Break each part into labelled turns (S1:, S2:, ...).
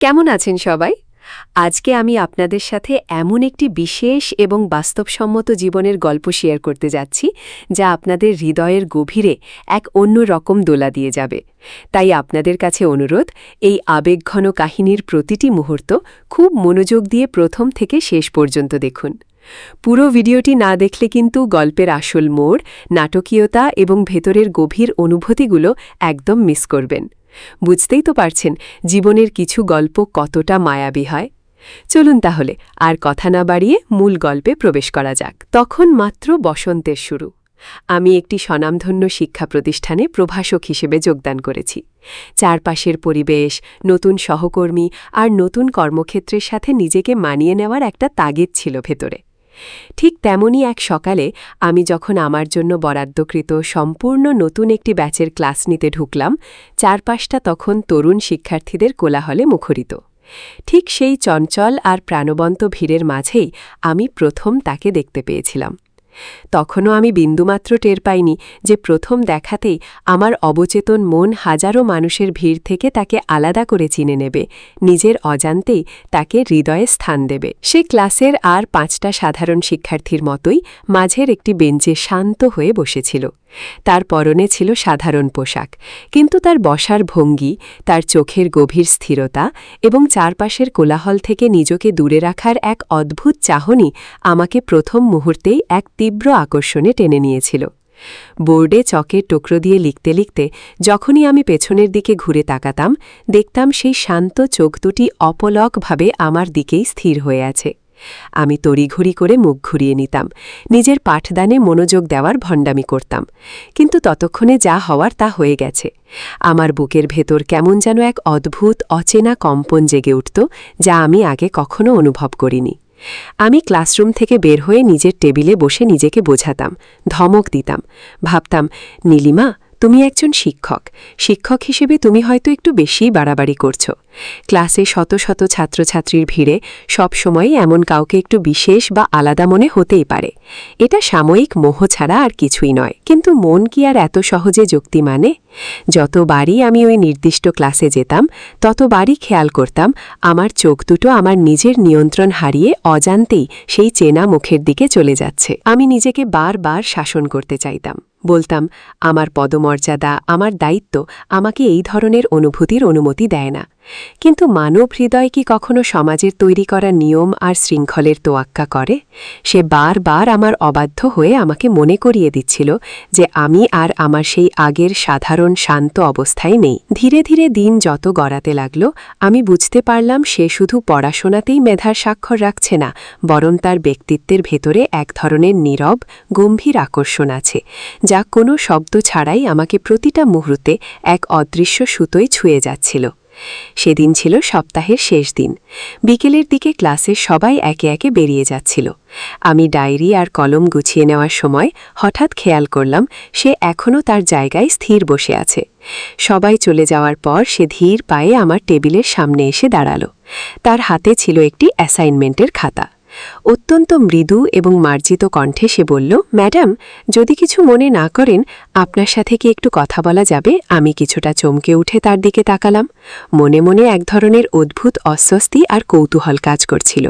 S1: কেমন আছেন সবাই? আজকে আমি আপনাদের সাথে এমন একটি বিশেষ এবং বাস্তবসম্মত জীবনের গল্প শেয়ার করতে যাচ্ছি যা আপনাদের হৃদয়ের গভীরে এক অন্য রকম দোলা দিয়ে যাবে। তাই আপনাদের কাছে অনুরোধ, এই আবেগঘন কাহিনীর প্রতিটি মুহূর্ত খুব মনোযোগ দিয়ে প্রথম থেকে শেষ পর্যন্ত দেখুন। পুরো ভিডিওটি না দেখলে কিন্তু গল্পের আসল মোড়, নাটকীয়তা এবং ভেতরের গভীর অনুভূতিগুলো একদম মিস করবেন। বুঝতেই তো পারছেন জীবনের কিছু গল্প কতটা মায়াবী হয়। চলুন তাহলে আর কথা না বাড়িয়ে মূল গল্পে প্রবেশ করা যাক। তখন মাত্র বসন্তের শুরু। আমি একটি স্বনামধন্য শিক্ষা প্রতিষ্ঠানে প্রভাষক হিসেবে যোগদান করেছি। চারপাশের পরিবেশ, নতুন সহকর্মী আর নতুন কর্মক্ষেত্রের সাথে নিজেকে মানিয়ে নেওয়ার একটা তাগিদ ছিল ভেতরে। ঠিক তেমনই এক সকালে আমি যখন আমার জন্য বরাদ্দকৃত সম্পূর্ণ নতুন একটি ব্যাচের ক্লাস নিতে ঢুকলাম, চারপাশটা তখন তরুণ শিক্ষার্থীদের কোলাহলে মুখরিত। ঠিক সেই চঞ্চল আর প্রাণবন্ত ভিড়ের মাঝেই আমি প্রথম তাকে দেখতে পেয়েছিলাম। তখনও আমি বিন্দুমাত্র টের পাইনি যে প্রথম দেখাতেই আমার অবচেতন মন হাজারো মানুষের ভিড় থেকে তাকে আলাদা করে চিনে নেবে, নিজের অজান্তেই তাকে হৃদয়ে স্থান দেবে। সে ক্লাসের আর 5টা সাধারণ শিক্ষার্থীর মতোই মাঝের একটি বেঞ্চে শান্ত হয়ে বসেছিল। তার পরনে ছিল সাধারণ পোশাক, কিন্তু তার বসার ভঙ্গি, তার চোখের গভীর স্থিরতা এবং চারপাশের কোলাহল থেকে নিজেকে দূরে রাখার এক অদ্ভুত চাহনি আমাকে প্রথম মুহূর্তেই এক তীব্র আকর্ষণে টেনে নিয়েছিল। বোর্ডে চকের টুকরো দিয়ে লিখতে লিখতে যখনই আমি পেছনের দিকে ঘুরে তাকাতাম, দেখতাম সেই শান্ত চোখ দুটি অপলকভাবে আমার দিকেই স্থির হয়ে আছে। আমি তড়িঘড়ি করে মুখ ঘুরিয়ে নিতাম, নিজের পাঠদানে মনোযোগ দেওয়ার ভণ্ডামি করতাম। কিন্তু ততক্ষণে যা হওয়ার তা হয়ে গেছে। আমার বুকের ভেতর কেমন যেন এক অদ্ভুত অচেনা কম্পন জেগে উঠত, যা আমি আগে কখনো অনুভব করিনি। আমি ক্লাসরুম থেকে বের হয়ে নিজের টেবিলে বসে নিজেকে বোঝাতাম, ধমক দিতাম, ভাবতাম, নীলিমা, তুমি একজন শিক্ষক। শিক্ষক হিসেবে তুমি হয়তো একটু বেশিই বাড়াবাড়ি করছো। ক্লাসে শত শত ছাত্রছাত্রীর ভিড়ে সবসময়ই এমন কাউকে একটু বিশেষ বা আলাদা মনে হতেই পারে। এটা সাময়িক মোহ ছাড়া আর কিছুই নয়। কিন্তু মন কি আর এত সহজে যুক্তি মানে? যতবারই আমি ওই নির্দিষ্ট ক্লাসে যেতাম, ততবারই খেয়াল করতাম আমার চোখ দুটো আমার নিজের নিয়ন্ত্রণ হারিয়ে অজান্তেই সেই চেনা মুখের দিকে চলে যাচ্ছে। আমি নিজেকে বারবার শাসন করতে চাইতাম, বলতাম, আমার পদমর্যাদা, আমার দায়িত্ব আমাকে এই ধরনের অনুভূতির অনুমতি দেয় না। কিন্তু মানব হৃদয় কি কখনো সমাজের তৈরি করা নিয়ম আর শৃঙ্খলের তোয়াক্কা করে? সে বারবার আমার অবাধ্য হয়ে আমাকে মনে করিয়ে দিচ্ছিল যে আমি আর আমার সেই আগের সাধারণ শান্ত অবস্থায় নেই। ধীরে ধীরে দিন যত গড়াতে লাগল, আমি বুঝতে পারলাম সে শুধু পড়াশোনাতেই মেধার স্বাক্ষর রাখছে না, বরং তার ব্যক্তিত্বের ভেতরে এক ধরনের নীরব, গম্ভীর আকর্ষণ আছে, যা কোনো শব্দ ছাড়াই আমাকে প্রতিটা মুহূর্তে এক অদৃশ্য সুতোয় ছুঁয়ে যাচ্ছিল। সেদিন ছিল সপ্তাহের শেষ দিন। বিকেলের দিকে ক্লাসের সবাই একে একে বেরিয়ে যাচ্ছিল। আমি ডায়েরি আর কলম গুছিয়ে নেওয়ার সময় হঠাৎ খেয়াল করলাম সে এখনও তার জায়গায় স্থির বসে আছে। সবাই চলে যাওয়ার পর সে ধীর পায়ে আমার টেবিলের সামনে এসে দাঁড়াল। তার হাতে ছিল একটি অ্যাসাইনমেন্টের খাতা। অত্যন্ত মৃদু এবং মার্জিত কণ্ঠে সে বলল, ম্যাডাম, যদি কিছু মনে না করেন, আপনার সাথে কি একটু কথা বলা যাবে? আমি কিছুটা চমকে উঠে তার দিকে তাকালাম। মনে মনে এক ধরনের অদ্ভুত অস্বস্তি আর কৌতূহল কাজ করছিল,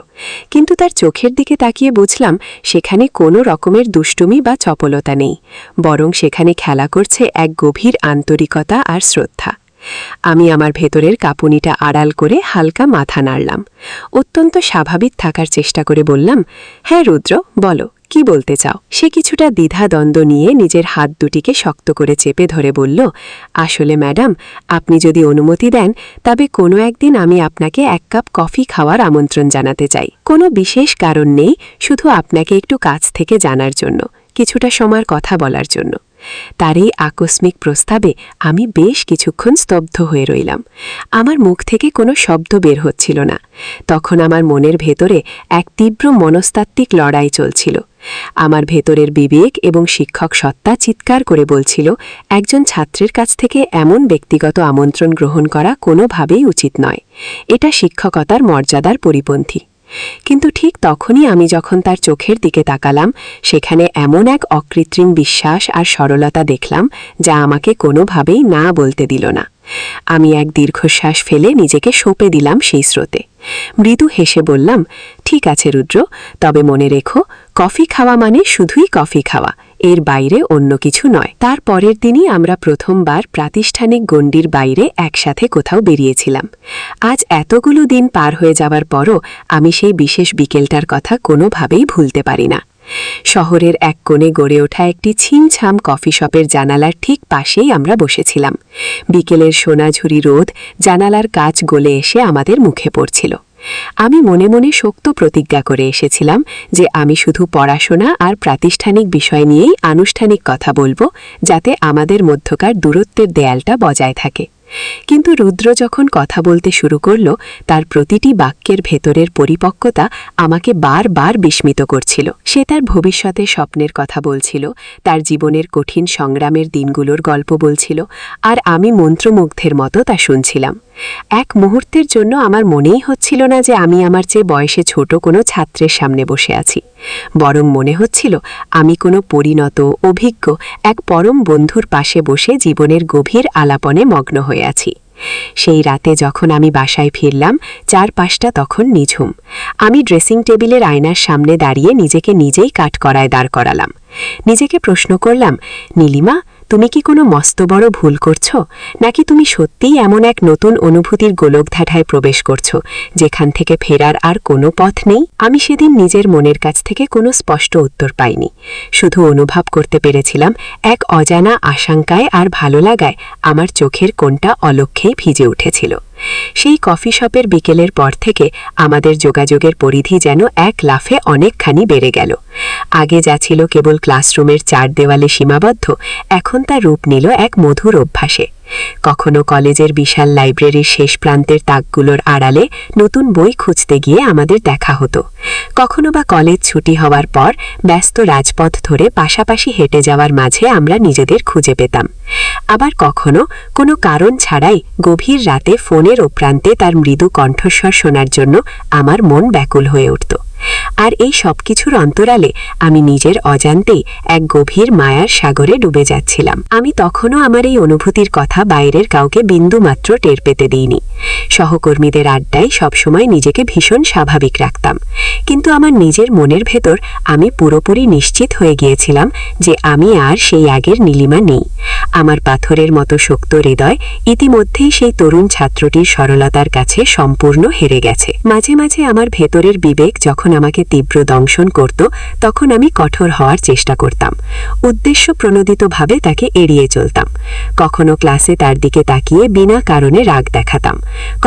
S1: কিন্তু তার চোখের দিকে তাকিয়ে বুঝলাম সেখানে কোনো রকমের দুষ্টুমি বা চপলতা নেই, বরং সেখানে খেলা করছে এক গভীর আন্তরিকতা আর শ্রদ্ধা। আমি আমার ভেতরের কাঁপুনিটা আড়াল করে হালকা মাথা নাড়লাম। অত্যন্ত স্বাভাবিক থাকার চেষ্টা করে বললাম, হ্যাঁ রুদ্র, বলো, কি বলতে চাও? সে কিছুটা দ্বিধাদ্বন্দ্ব নিয়ে নিজের হাত দুটিকে শক্ত করে চেপে ধরে বলল, আসলে ম্যাডাম, আপনি যদি অনুমতি দেন, তবে কোনো একদিন আমি আপনাকে 1 কাপ কফি খাওয়ার আমন্ত্রণ জানাতে চাই। কোনো বিশেষ কারণ নেই, শুধু আপনাকে একটু কাছ থেকে জানার জন্য, কিছুটা সময়ের কথা বলার জন্য। তার এই আকস্মিক প্রস্তাবে আমি বেশ কিছুক্ষণ স্তব্ধ হয়ে রইলাম। আমার মুখ থেকে কোনো শব্দ বের হচ্ছিল না। তখন আমার মনের ভেতরে এক তীব্র মনস্তাত্ত্বিক লড়াই চলছিল। আমার ভেতরের বিবেক এবং শিক্ষক সত্তা চিৎকার করে বলছিল, একজন ছাত্রের কাছ থেকে এমন ব্যক্তিগত আমন্ত্রণ গ্রহণ করা কোনোভাবেই উচিত নয়। এটা শিক্ষকতার মর্যাদার পরিপন্থী। কিন্তু ঠিক তখনই আমি যখন তার চোখের দিকে তাকালাম, সেখানে এমন এক অকৃত্রিম বিশ্বাস আর সরলতা দেখলাম যা আমাকে কোনোভাবেই না বলতে দিল না। আমি এক দীর্ঘশ্বাস ফেলে নিজেকে সঁপে দিলাম সেই স্রোতে। মৃদু হেসে বললাম, ঠিক আছে রুদ্র, তবে মনে রেখো, কফি খাওয়া মানে শুধুই কফি খাওয়া, এর বাইরে অন্য কিছু নয়। তার পরের দিনই আমরা প্রথমবার প্রাতিষ্ঠানিক গণ্ডির বাইরে একসাথে কোথাও বেরিয়েছিলাম। আজ এতগুলো দিন পার হয়ে যাবার পরও আমি সেই বিশেষ বিকেলটার কথা কোনোভাবেই ভুলতে পারি না। শহরের এক কোণে গড়ে ওঠা একটি ছিমছাম কফি শপের জানালার ঠিক পাশেই আমরা বসেছিলাম। বিকেলের সোনাঝুরি রোদ জানালার কাচ গলে এসে আমাদের মুখে পড়ছিল। আমি মনে মনে শক্ত প্রতিজ্ঞা করে এসেছিলাম যে আমি শুধু পড়াশোনা আর প্রাতিষ্ঠানিক বিষয় নিয়েই আনুষ্ঠানিক কথা বলবো, যাতে আমাদের মধ্যকার দূরত্বের দেয়ালটা বজায় থাকে। কিন্তু রুদ্র যখন কথা বলতে শুরু করল, তার প্রতিটি বাক্যের ভেতরের পরিপক্কতা আমাকে বারবার বিস্মিত করছিল। সে তার ভবিষ্যতের স্বপ্নের কথা বলছিল, তার জীবনের কঠিন সংগ্রামের দিনগুলোর গল্প বলছিল, আর আমি মন্ত্রমুগ্ধের মতো তা শুনছিলাম। এক মুহূর্তের জন্য আমার মনেই হচ্ছিল না যে আমি আমার চেয়ে বয়সে ছোট কোনো ছাত্রের সামনে বসে আছি, বরং মনে হচ্ছিল আমি কোনো পরিণত, অভিজ্ঞ এক পরম বন্ধুর পাশে বসে জীবনের গভীর আলাপনে মগ্ন হয়ে আছি। সেই রাতে যখন আমি বাসায় ফিরলাম, চারপাশটা তখন নিঝুম। আমি ড্রেসিং টেবিলের আয়নার সামনে দাঁড়িয়ে নিজেকে নিজেই কাঠগড়ায় দাঁড় করালাম। নিজেকে প্রশ্ন করলাম, নীলিমা, তুমি কি কোনো মস্ত বড় ভুল করছো, নাকি তুমি সত্যিই এমন এক নতুন অনুভূতির গোলকধাঁধায় প্রবেশ করছো যেখান থেকে ফেরার আর কোনো পথ নেই? আমি সেদিন নিজের মনের কাছ থেকে কোনো স্পষ্ট উত্তর পাইনি, শুধু অনুভব করতে পেরেছিলাম এক অজানা আশঙ্কায় আর ভালো লাগায় আমার চোখের কোণটা অলক্ষ্যেই ভিজে উঠেছিল। সেই কফি শপের বিকেলের পর থেকে আমাদের যোগাযোগের পরিধি যেন এক লাফে অনেকখানি বেড়ে গেল। আগে যা ছিল কেবল ক্লাসরুমের চার দেওয়ালে সীমাবদ্ধ, এখন তা রূপ নিল এক মধুর অভ্যাসে। কখনো কলেজের বিশাল লাইব্রেরির শেষ প্রান্তের তাকগুলোর আড়ালে নতুন বই খুঁজতে গিয়ে আমাদের দেখা হতো, কখনো বা কলেজ ছুটি হওয়ার পর ব্যস্ত রাজপথ ধরে পাশাপাশি হেঁটে যাওয়ার মাঝে আমরা নিজেদের খুঁজে পেতাম। আবার কখনো কোনো কারণ ছাড়াই গভীর রাতে ফোনের ওপ্রান্তে তার মৃদু কণ্ঠস্বর শোনার জন্য আমার মন ব্যাকুল হয়ে উঠত। আর এই সব কিছুর অন্তরালে আমি নিজের অজান্তেই এক গভীর মায়ার সাগরে ডুবে যাচ্ছিলাম। আমি তখনও আমার এই অনুভূতির কথা বাইরের কাউকে বিন্দুমাত্র টের পেতে দিইনি। সহকর্মীদের আড্ডায় সবসময় নিজেকে ভীষণ স্বাভাবিক রাখতাম, কিন্তু আমার নিজের মনের ভেতর আমি পুরোপুরি নিশ্চিত হয়ে গিয়েছিলাম যে আমি আর সেই আগের নীলিমা নেই। আমার পাথরের মতো শক্ত হৃদয় ইতিমধ্যেই সেই তরুণ ছাত্রটির সরলতার কাছে সম্পূর্ণ হেরে গেছে। মাঝে মাঝে আমার ভেতরের বিবেক যখন আমাকে তীব্র দংশন করত, তখন আমি কঠোর হওয়ার চেষ্টা করতাম, উদ্দেশ্য প্রণোদিতভাবে তাকে এড়িয়ে চলতাম। কখনো ক্লাসে তার দিকে তাকিয়ে বিনা কারণে রাগ দেখাতাম,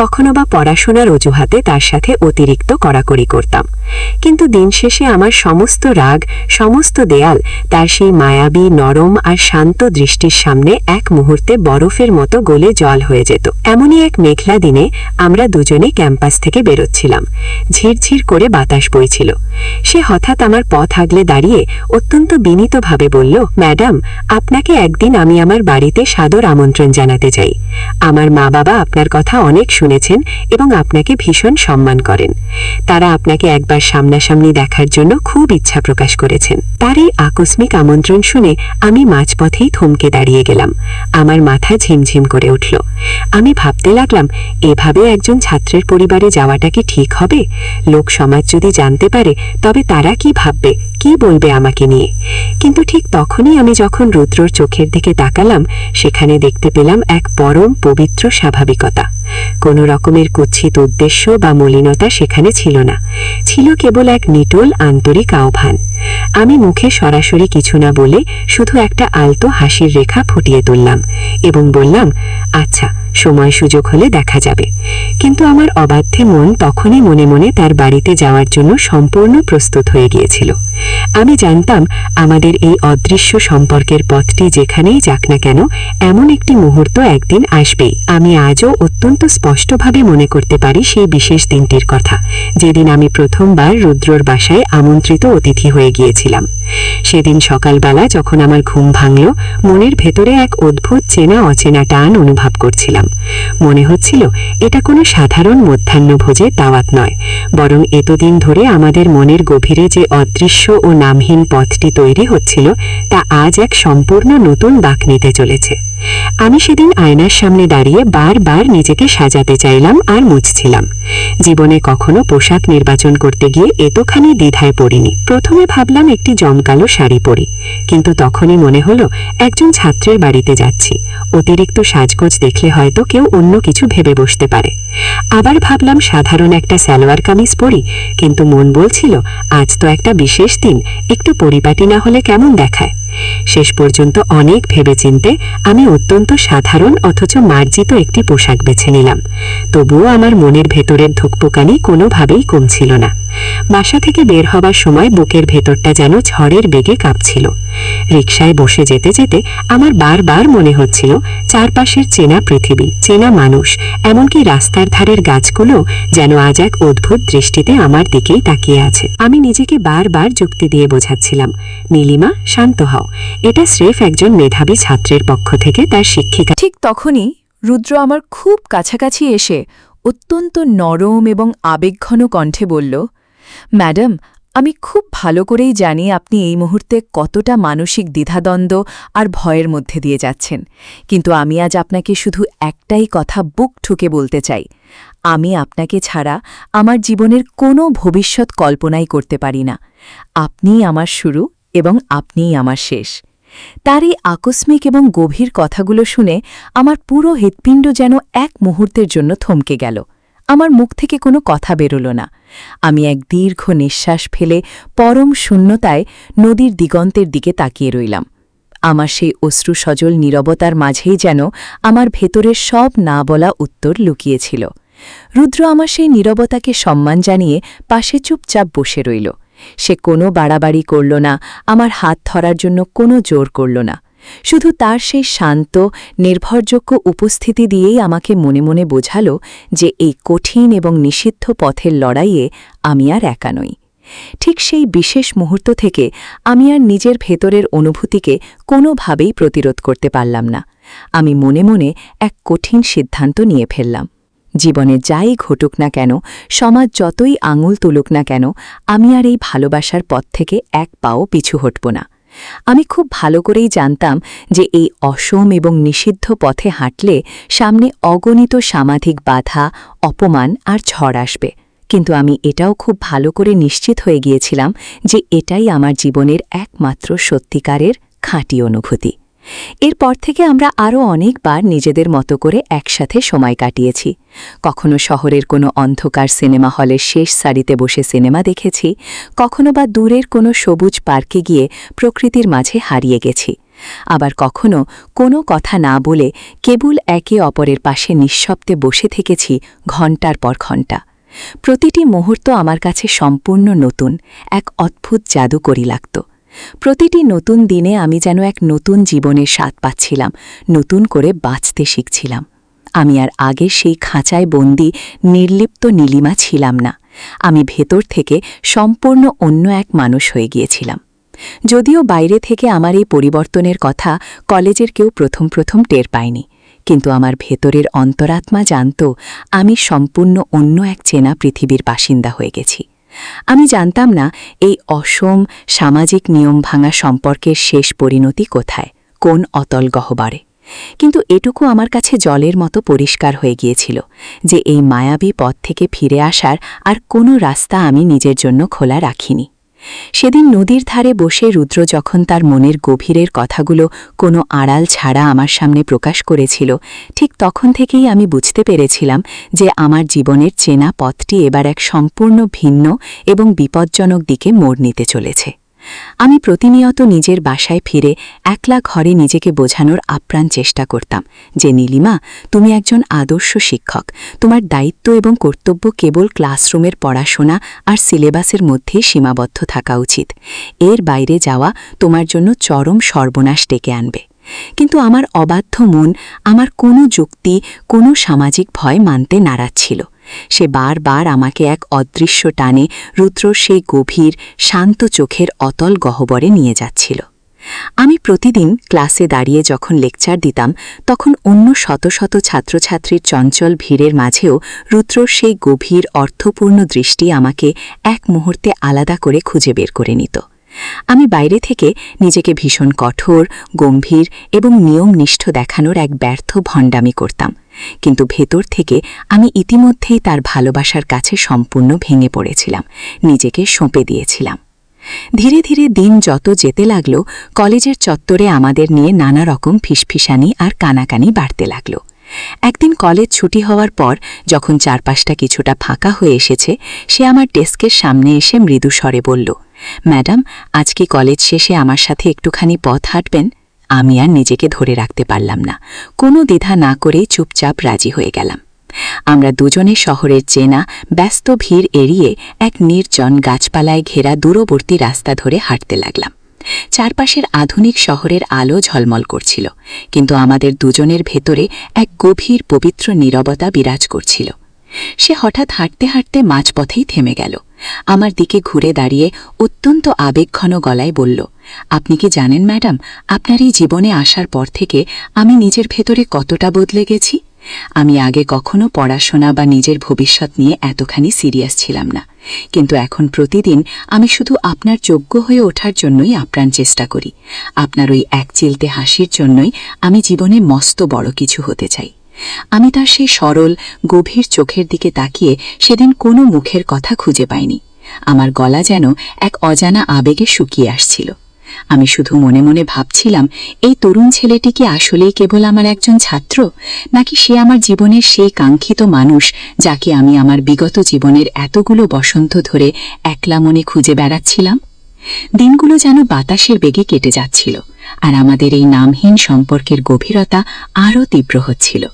S1: কখনো বা পড়াশোনার অজুহাতে তার সাথে অতিরিক্ত কড়াকড়ি করতাম। কিন্তু দিন শেষে আমার সমস্ত রাগ, সমস্ত দেয়াল তার সেই মায়াবী, নরম আর শান্ত দৃষ্টির সামনে এক মুহূর্তে বরফের মতো গলে জল হয়ে যেত। এমনই এক মেঘলা দিনে আমরা দুজনে ক্যাম্পাস থেকে বেরোচ্ছিলাম। ঝিরঝির করে বাতাস বইছিল। সে হঠাৎ আমার পথ আগলে দাঁড়িয়ে অত্যন্ত বিনীতভাবে বলল, ম্যাডাম, আপনাকে একদিন আমি আমার বাড়িতে সাদর আমন্ত্রণ জানাতে চাই। আমার মা বাবা আপনার কথা অনেক শুনেছেন এবং আপনাকে ভীষণ সম্মান করেন। তারা আপনাকে একবার সামনাসামনি দেখার জন্য খুব ইচ্ছা প্রকাশ করেছেন। তার এই আকস্মিক আমন্ত্রণ শুনে আমি মাঝপথেই থমকে দাঁড়িয়ে গেলাম। আমার মাথা ঝিমঝিম করে উঠল। আমি ভাবতে লাগলাম, এভাবে একজন ছাত্রের পরিবারে যাওয়াটা কি ঠিক হবে? লোক সমাজ যদি জানতে পারে, তবে তারা কি ভাববে, কি বলবে আমাকে নিয়ে? কিন্তু ঠিক তখনই আমি যখন রুদ্রর চোখের দিকে তাকালাম, সেখানে দেখতে পেলাম এক পরম পবিত্র স্বাভাবিকতা। কোনো রকমের কুৎসিত উদ্দেশ্য বা মলিনতা সেখানে ছিল না, ছিল কেবল এক নিটোল আন্তরিক আহ্বান। আমি মুখে সরাসরি কিছু না বলে শুধু একটা আলতো হাসির রেখা ফুটিয়ে তুললাম এবং বললাম, আচ্ছা, সময় সুযোগ হলে দেখা যাবে। কিন্তু আমার অবাধ্যে মন তখনই মনে মনে তার বাড়িতে যাওয়ার জন্য সম্পূর্ণ প্রস্তুত হয়ে গিয়েছিল। আমি জানতাম আমাদের এই অদৃশ্য সম্পর্কের পথটি যেখানেই যাক না কেন, এমন একটি মুহূর্ত একদিন আসবেই। আমি আজও অত্যন্ত স্পষ্টভাবে মনে করতে পারি সেই বিশেষ দিনটির কথা, যেদিন আমি প্রথমবার রুদ্রর বাসায় আমন্ত্রিত অতিথি হয়ে হয়ে গিয়েছিলাম। সেদিন সকালবেলা যখন আমার ঘুম ভাঙল, মনের ভেতরে এক অদ্ভুত চেনা অচেনা টান অনুভব করছিলাম। মনে হচ্ছিল এটা কোনো সাধারণ মধ্যাহ্নভোজের দাওয়াত নয়, বরং এতদিন ধরে আমাদের মনের গভীরে যে অদৃশ্য ও নামহীন পথটি তৈরি হচ্ছিল তা আজ এক সম্পূর্ণ নতুন বাঁক নিতে চলেছে। আমি সেদিন আয়নার সামনে দাঁড়িয়ে বারবার নিজেকে সাজাতে চাইলাম আর মুছছিলাম। জীবনে কখনো পোশাক নির্বাচন করতে গিয়ে এতখানি দ্বিধায় পড়িনি। প্রথমে ভাবলাম একটি জমকালো শাড়ি পরি, কিন্তু তখনই মনে হলো একজন ছাত্রের বাড়িতে যাচ্ছি, অতিরিক্ত সাজগোজ দেখলে হয়তো কেউ অন্য কিছু ভেবে বসতে পারে। আবার ভাবলাম সাধারণ একটা সালোয়ার কামিজ পরি, কিন্তু মন বলছিল আজ তো একটা বিশেষ দিন, একটু পরিপাটি না হলে কেমন দেখায়। শেষ পর্যন্ত অনেক ভেবেচিন্তে আমি অত্যন্ত সাধারণ অথচ মার্জিত একটি পোশাক বেছে নিলাম। তবুও আমার মনের ভেতরের ধুকপুকানি কোনোভাবেই কমছিল না। বাসা থেকে বের হবার সময় বুকের ভেতরটা যেন ঝড়ের বেগে কাঁপছিল। রিকশায় বসে যেতে যেতে আমার বারবার মনে হচ্ছিল চারপাশের চেনা পৃথিবী, চেনা মানুষ, এমনকি রাস্তার ধারের গাছগুলো যেন আজ এক অদ্ভুত দৃষ্টিতে আমার দিকেই তাকিয়ে আছে। আমি নিজেকে বারবার যুক্তি দিয়ে বোঝাচ্ছিলাম, নীলিমা শান্ত হও, এটা স্রেফ একজন মেধাবী ছাত্রের পক্ষ থেকে তার শিক্ষিকা।
S2: ঠিক তখনই রুদ্র আমার খুব কাছাকাছি এসে অত্যন্ত নরম এবং আবেগঘন কণ্ঠে বলল, ম্যাডাম, আমি খুব ভালো করেই জানি আপনি এই মুহূর্তে কতটা মানসিক দ্বিধাদ্বন্দ্ব আর ভয়ের মধ্যে দিয়ে যাচ্ছেন, কিন্তু আমি আজ আপনাকে শুধু একটাই কথা বুক ঠুকে বলতে চাই। আমি আপনাকে ছাড়া আমার জীবনের কোনো ভবিষ্যৎ কল্পনাই করতে পারি না। আপনিই আমার শুরু এবং আপনিই আমার শেষ। তার এই আকস্মিক এবং গভীর কথাগুলো শুনে আমার পুরো হৃৎপিণ্ড যেন এক মুহূর্তের জন্য থমকে গেল। আমার মুখ থেকে কোনো কথা বেরোল না। আমি এক দীর্ঘ নিঃশ্বাস ফেলে পরম শূন্যতায় নদীর দিগন্তের দিকে তাকিয়ে রইলাম। আমার সেই অশ্রুসজল নীরবতার মাঝেই যেন আমার ভেতরের সব না বলা উত্তর লুকিয়েছিল। রুদ্র আমার সেই নীরবতাকে সম্মান জানিয়ে পাশে চুপচাপ বসে রইল। সে কোনো বাড়াবাড়ি করল না, আমার হাত ধরার জন্য কোনো জোর করল না। শুধু তার সেই শান্ত, নির্ভরযোগ্য উপস্থিতি দিয়েই আমাকে মনে মনে বোঝাল যে এই কঠিন এবং নিষিদ্ধ পথের লড়াইয়ে আমি আর একা নই। ঠিক সেই বিশেষ মুহূর্ত থেকে আমি আর নিজের ভেতরের অনুভূতিকে কোনোভাবেই প্রতিরোধ করতে পারলাম না। আমি মনে মনে এক কঠিন সিদ্ধান্ত নিয়ে ফেললাম। জীবনে যাই ঘটুক না কেন, সমাজ যতই আঙুল তুলুক না কেন, আমি আর এই ভালোবাসার পথ থেকে এক পাও পিছু হটব না। আমি খুব ভালো করেই জানতাম যে এই অসম এবং নিষিদ্ধ পথে হাঁটলে সামনে অগণিত সামাজিক বাধা, অপমান আর ঝড় আসবে, কিন্তু আমি এটাও খুব ভালো করে নিশ্চিত হয়ে গিয়েছিলাম যে এটাই আমার জীবনের একমাত্র সত্যিকারের খাঁটি অনুভূতি। এরপর থেকে আমরা আরও অনেকবার নিজেদের মতো করে একসাথে সময় কাটিয়েছি। কখনো শহরের কোনো অন্ধকার সিনেমা হলের শেষ সারিতে বসে সিনেমা দেখেছি, কখনো বা দূরের কোনো সবুজ পার্কে গিয়ে প্রকৃতির মাঝে হারিয়ে গেছি। আবার কখনো কোনো কথা না বলে কেবল একে অপরের পাশে নিঃশব্দে বসে থেকেছি ঘণ্টার পর ঘণ্টা। প্রতিটি মুহূর্ত আমার কাছে সম্পূর্ণ নতুন, এক অদ্ভুত জাদুকরী লাগত। প্রতিটি নতুন দিনে আমি যেন এক নতুন জীবনের স্বাদ পাচ্ছিলাম, নতুন করে বাঁচতে শিখছিলাম। আমি আর আগের সেই খাঁচায় বন্দি নির্লিপ্ত নীলিমা ছিলাম না। আমি ভেতর থেকে সম্পূর্ণ অন্য এক মানুষ হয়ে গিয়েছিলাম। যদিও বাইরে থেকে আমার এই পরিবর্তনের কথা কলেজের কেউ প্রথম প্রথম টের পায়নি, কিন্তু আমার ভেতরের অন্তরাত্মা জানত আমি সম্পূর্ণ অন্য এক চেনা পৃথিবীর বাসিন্দা হয়ে গেছি। আমি জানতাম না এই অসম সামাজিক নিয়ম ভাঙা সম্পর্কের শেষ পরিণতি কোথায়, কোন অতল গহ্বরে, কিন্তু এটুকু আমার কাছে জলের মতো পরিষ্কার হয়ে গিয়েছিল যে এই মায়াবী পথ থেকে ফিরে আসার আর কোনো রাস্তা আমি নিজের জন্য খোলা রাখিনি। সেদিন নদীর ধারে বসে রুদ্র যখন তার মনের গভীরের কথাগুলো কোনো আড়াল ছাড়া আমার সামনে প্রকাশ করেছিল, ঠিক তখন থেকেই আমি বুঝতে পেরেছিলাম যে আমার জীবনের চেনা পথটি এবার এক সম্পূর্ণ ভিন্ন এবং বিপজ্জনক দিকে মোড় নিতে চলেছে। আমি প্রতিনিয়ত নিজের বাসায় ফিরে একলা ঘরে নিজেকে বোঝানোর আপ্রাণ চেষ্টা করতাম যে নীলিমা, তুমি একজন আদর্শ শিক্ষক, তোমার দায়িত্ব এবং কর্তব্য কেবল ক্লাসরুমের পড়াশোনা আর সিলেবাসের মধ্যেই সীমাবদ্ধ থাকা উচিত। এর বাইরে যাওয়া তোমার জন্য চরম সর্বনাশ ডেকে আনবে। কিন্তু আমার অবাধ্য মন আমার কোনো যুক্তি, কোনো সামাজিক ভয় মানতে নারাজ ছিল।
S1: সে বারবার আমাকে এক অদৃশ্য টানে রুদ্রর সেই গভীর শান্ত চোখের অতল গহ্বরে নিয়ে যাচ্ছিল। আমি প্রতিদিন ক্লাসে দাঁড়িয়ে যখন লেকচার দিতাম তখন অন্য শত শত ছাত্রছাত্রীর চঞ্চল ভিড়ের মাঝেও রুদ্রর সেই গভীর অর্থপূর্ণ দৃষ্টি আমাকে এক মুহূর্তে আলাদা করে খুঁজে বের করে নিত। আমি বাইরে থেকে নিজেকে ভীষণ কঠোর, গম্ভীর এবং নিয়মনিষ্ঠ দেখানোর এক ব্যর্থ ভণ্ডামি করতাম, কিন্তু ভেতর থেকে আমি ইতিমধ্যেই তার ভালোবাসার কাছে সম্পূর্ণ ভেঙে পড়েছিলাম, নিজেকে সঁপে দিয়েছিলাম। ধীরে ধীরে দিন যত যেতে লাগল, কলেজের চত্বরে আমাদের নিয়ে নানা রকম ফিসফিসানি আর কানাকানি বাড়তে লাগল। একদিন কলেজ ছুটি হওয়ার পর যখন চারপাশটা কিছুটা ফাঁকা হয়ে এসেছে, সে আমার ডেস্কের সামনে এসে মৃদু স্বরে বলল, ম্যাডাম, আজকে কলেজ শেষে আমার সাথে একটুখানি পথ হাঁটবেন? আমি আর নিজেকে ধরে রাখতে পারলাম না, কোনো দ্বিধা না করেই চুপচাপ রাজি হয়ে গেলাম। আমরা দুজনে শহরের চেনা ব্যস্ত ভিড় এড়িয়ে এক নির্জন গাছপালায় ঘেরা দূরবর্তী রাস্তা ধরে হাঁটতে লাগলাম। চারপাশের আধুনিক শহরের আলো ঝলমল করছিল, কিন্তু আমাদের দুজনের ভেতরে এক গভীর পবিত্র নীরবতা বিরাজ করছিল। সে হঠাৎ হাঁটতে হাঁটতে মাঝপথেই থেমে গেল, আমার দিকে ঘুরে দাঁড়িয়ে অত্যন্ত আবেগঘন গলায় বলল, আপনি কি জানেন ম্যাডাম, আপনার এই জীবনে আসার পর থেকে আমি নিজের ভেতরে কতটা বদলে গেছি। আমি আগে কখনো পড়াশোনা বা নিজের ভবিষ্যৎ নিয়ে এতখানি সিরিয়াস ছিলাম না, কিন্তু এখন প্রতিদিন আমি শুধু আপনার যোগ্য হয়ে ওঠার জন্যই আপ্রাণ চেষ্টা করি। আপনার ওই একচিলতে হাসির জন্যই আমি জীবনে মস্ত বড় কিছু হতে চাই। আমি তার সেই সরল গভীর চোখের দিকে তাকিয়ে সেদিন কোনো মুখের কথা খুঁজে পাইনি। আমার গলা যেন এক অজানা আবেগে শুকিয়ে আসছিল। আমি শুধু মনে মনে ভাবছিলাম, এই তরুণ ছেলেটি কি আসলেই কেবল আমার একজন ছাত্র, নাকি সে আমার জীবনের সেই কাঙ্ক্ষিত মানুষ যাকে আমি আমার বিগত জীবনের এতগুলো বসন্ত ধরে একলা মনে খুঁজে বেড়াচ্ছিলাম। দিনগুলো যেন বাতাসের বেগে কেটে যাচ্ছিল, আর আমাদের এই নামহীন সম্পর্কের গভীরতা আরও তীব্র হচ্ছিল।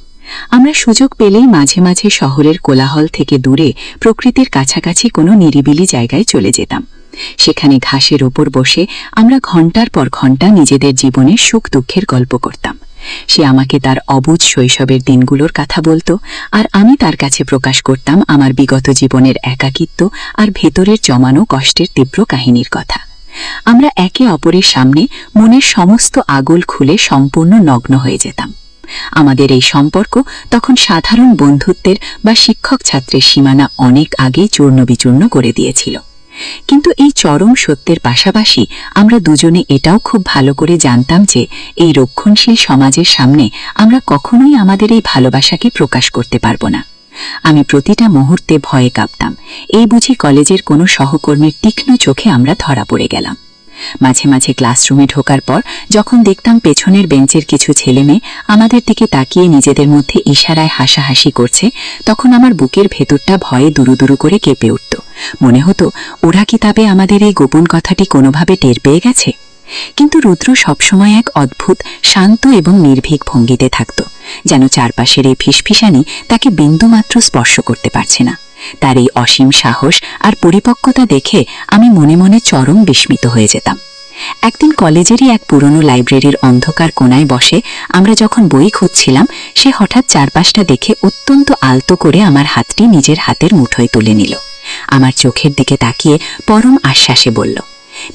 S1: আমরা সুযোগ পেলেই মাঝে মাঝে শহরের কোলাহল থেকে দূরে প্রকৃতির কাছাকাছি কোনো নিরিবিলি জায়গায় চলে যেতাম। সেখানে ঘাসের ওপর বসে আমরা ঘণ্টার পর ঘণ্টা নিজেদের জীবনের সুখ দুঃখের গল্প করতাম। সে আমাকে তার অবুঝ শৈশবের দিনগুলোর কথা বলতো, আর আমি তার কাছে প্রকাশ করতাম আমার বিগত জীবনের একাকিত্ব আর ভেতরের জমানো কষ্টের তীব্র কাহিনীর কথা। আমরা একে অপরের সামনে মনের সমস্ত আগল খুলে সম্পূর্ণ নগ্ন হয়ে যেতাম। আমাদের এই সম্পর্ক তখন সাধারণ বন্ধুত্বের বা শিক্ষক ছাত্রের সীমানা অনেক আগেই চূর্ণ বিচূর্ণ করে দিয়েছিল। কিন্তু এই চরম সত্যের পাশাপাশি আমরা দুজনে এটাও খুব ভালো করে জানতাম যে এই রক্ষণশীল সমাজের সামনে আমরা কখনোই আমাদের এই ভালোবাসাকে প্রকাশ করতে পারব না। আমি প্রতিটা মুহূর্তে ভয়ে কাঁপতাম, এই বুঝি কলেজের কোনো সহকর্মীর তীক্ষ্ণ চোখে আমরা ধরা পড়ে গেলাম। মাঝে মাঝে ক্লাসরুমে ঢোকার পর যখন দেখতাম পেছনের বেঞ্চের কিছু ছেলেমেয়ে আমাদের দিকে তাকিয়ে নিজেদের মধ্যে ইশারায় হাসাহাসি করছে, তখন আমার বুকের ভেতরটা ভয়ে দুরুদুরু করে কেঁপে উঠত। মনে হতো, ওরা কি তবে আমাদের এই গোপন কথাটি কোনোভাবে টের পেয়ে গেছে? কিন্তু রুদ্র সবসময় এক অদ্ভুত শান্ত এবং নির্ভীক ভঙ্গিতে থাকত, যেন চারপাশের এই ফিসফিসানি তাকে বিন্দুমাত্র স্পর্শ করতে পারছে না। তার এই অসীম সাহস আর পরিপক্কতা দেখে আমি মনে মনে চরম বিস্মিত হয়ে যেতাম। একদিন কলেজেরই এক পুরনো লাইব্রেরির অন্ধকার কোণায় বসে আমরা যখন বই খুঁজছিলাম, সে হঠাৎ চারপাশটা দেখে অত্যন্ত আলতো করে আমার হাতটি নিজের হাতের মুঠোয় তুলে নিল। আমার চোখের দিকে তাকিয়ে পরম আশ্বাসে বলল,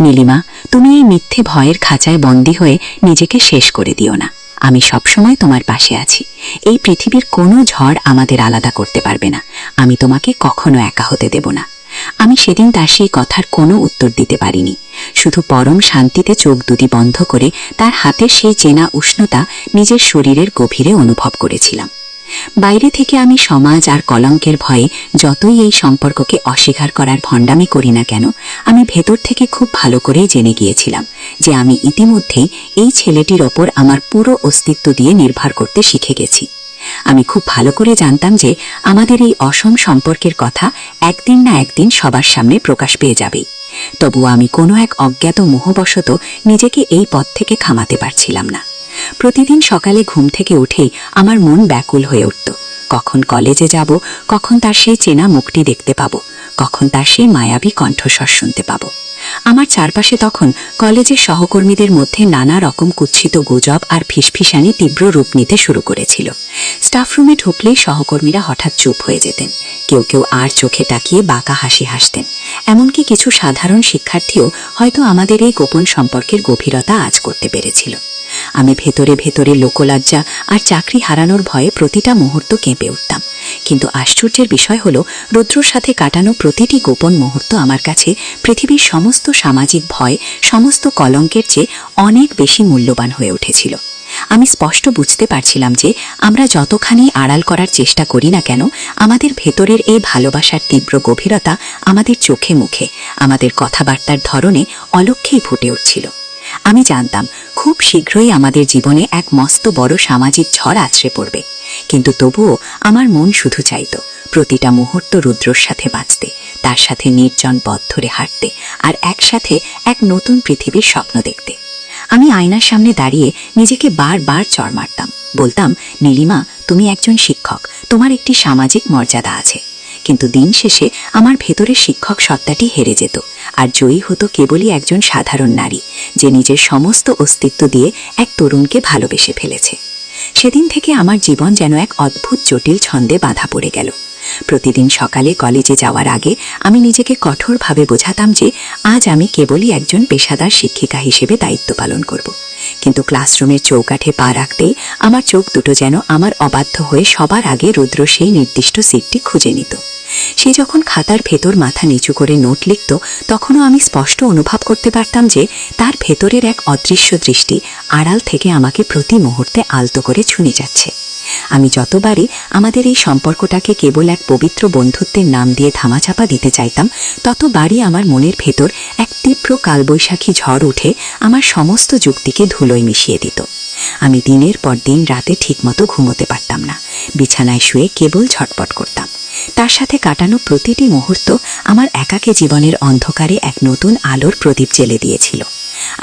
S1: নীলিমা, তুমি এই মিথ্যে ভয়ের খাঁচায় বন্দী হয়ে নিজেকে শেষ করে দিও না। আমি সবসময় তোমার পাশে আছি। এই পৃথিবীর কোনো ঝড় আমাদের আলাদা করতে পারবে না। আমি তোমাকে কখনো একা হতে দেব না। আমি সেদিন তার সেই কথার কোনো উত্তর দিতে পারিনি, শুধু পরম শান্তিতে চোখ দুটি বন্ধ করে তার হাতের সেই চেনা উষ্ণতা নিজের শরীরের গভীরে অনুভব করেছিলাম। বাইরে থেকে আমি সমাজ আর কলঙ্কের ভয়ে যতই এই সম্পর্ককে অস্বীকার করার ভণ্ডামি করি না কেন, আমি ভেতর থেকে খুব ভালো করেই জেনে গিয়েছিলাম যে আমি ইতিমধ্যেই এই ছেলেটির ওপর আমার পুরো অস্তিত্ব দিয়ে নির্ভর করতে শিখে গেছি। আমি খুব ভালো করে জানতাম যে আমাদের এই অসম সম্পর্কের কথা একদিন না একদিন সবার সামনে প্রকাশ পেয়ে যাবেই। তবুও আমি কোনো এক অজ্ঞাত মোহবশত নিজেকে এই পথ থেকে থামাতে পারছিলাম না। প্রতিদিন সকালে ঘুম থেকে উঠেই আমার মন ব্যাকুল হয়ে উঠত। কখন কলেজে যাব, কখন তার সেই চেনা মুখটি দেখতে পাব, কখন তার সেই মায়াবী কণ্ঠস্বর শুনতে পাব।
S3: আমার চারপাশে তখন কলেজের সহকর্মীদের মধ্যে নানা রকম কুৎসিত গুজব আর ফিসফিসানি তীব্র রূপ নিতে শুরু করেছিল। স্টাফরুমে ঢুকলেই সহকর্মীরা হঠাৎ চুপ হয়ে যেতেন, কেউ কেউ আর চোখে তাকিয়ে বাঁকা হাসি হাসতেন। এমনকি কিছু সাধারণ শিক্ষার্থীও হয়তো আমাদের এই গোপন সম্পর্কের গভীরতা আঁচ করতে পেরেছিল। আমি ভেতরে ভেতরে লোকলজ্জা আর চাকরি হারানোর ভয়ে প্রতিটা মুহূর্ত কেঁপে উঠতাম। কিন্তু আশ্চর্যের বিষয় হলো, রুদ্রর সাথে কাটানো প্রতিটি গোপন মুহূর্ত আমার কাছে পৃথিবীর সমস্ত সামাজিক ভয়, সমস্ত কলঙ্কের চেয়ে অনেক বেশি মূল্যবান হয়ে উঠেছিল। আমি স্পষ্ট বুঝতে পারছিলাম যে আমরা যতখানি আড়াল করার চেষ্টা করি না কেন, আমাদের ভেতরের এই ভালোবাসার তীব্র গভীরতা আমাদের চোখে মুখে, আমাদের কথাবার্তার ধরনে অলক্ষ্যেই ফুটে উঠছিল। আমি জানতাম খুব শীঘ্রই আমাদের জীবনে এক মস্ত বড় সামাজিক ঝড় আছড়ে পড়বে, কিন্তু তবুও আমার মন শুধু চাইত প্রতিটা মুহূর্ত রুদ্রর সাথে বাঁচতে, তার সাথে নির্জন পথ ধরে হাঁটতে আর একসাথে এক নতুন পৃথিবীর স্বপ্ন দেখতে। আমি আয়নার সামনে দাঁড়িয়ে নিজেকে বারবার চড় মারতাম, বলতাম, নীলিমা, তুমি একজন শিক্ষক, তোমার একটি সামাজিক মর্যাদা আছে। কিন্তু দিন শেষে আমার ভেতরের শিক্ষক সত্তাটি হেরে যেত, আর জয়ী হতো কেবলই একজন সাধারণ নারী, যে নিজের সমস্ত অস্তিত্ব দিয়ে এক তরুণকে ভালোবেসে ফেলেছে। সেদিন থেকে আমার জীবন যেন এক অদ্ভুত জটিল ছন্দে বাঁধা পড়ে গেল। প্রতিদিন সকালে কলেজে যাওয়ার আগে আমি নিজেকে কঠোরভাবে বোঝাতাম যে আজ আমি কেবলই একজন পেশাদার শিক্ষিকা হিসেবে দায়িত্ব পালন করব। কিন্তু ক্লাসরুমের চৌকাঠে পা রাখতেই আমার চোখ দুটো যেন আমার অবাধ্য হয়ে সবার আগে রুদ্র সেই নির্দিষ্ট সিটটি খুঁজে নিত। সে যখন খাতার ভেতর মাথা নিচু করে নোট লিখত, তখনও আমি স্পষ্ট অনুভব করতে পারতাম যে তার ভেতরের এক অদৃশ্য দৃষ্টি আড়াল থেকে আমাকে প্রতি মুহূর্তে আলতো করে ছুঁয়ে যাচ্ছে। আমি যতবারই আমাদের এই সম্পর্কটাকে কেবল এক পবিত্র বন্ধুত্বের নাম দিয়ে ধামাচাপা দিতে চাইতাম, ততবারই আমার মনের ভেতর এক তীব্র কালবৈশাখী ঝড় উঠে আমার সমস্ত যুক্তিকে ধুলোয় মিশিয়ে দিত। আমি দিনের পর দিন রাতে ঠিকমতো ঘুমোতে পারতাম না, বিছানায় শুয়ে কেবল ছটপট করতাম। তার সাথে কাটানো প্রতিটি মুহূর্ত আমার একাকী জীবনের অন্ধকারে এক নতুন আলোর প্রদীপ জ্বেলে দিয়েছিল।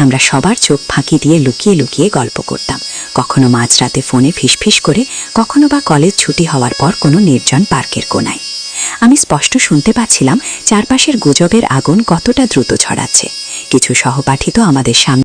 S3: আমরা সবার চোখ ফাঁকি দিয়ে লুকিয়ে লুকিয়ে গল্প করতাম, কখনো মাঝরাতে ফোনে ফিসফিস করে, কখনো বা কলেজ ছুটি হওয়ার পর কোনো নির্জন পার্কের কোনায়। আমি স্পষ্ট শুনতে পাচ্ছিলাম চারপাশের গুজবের আগুন কতটা দ্রুত ছড়াচ্ছে। কিছু সহপাঠী তো আমাদের সামনে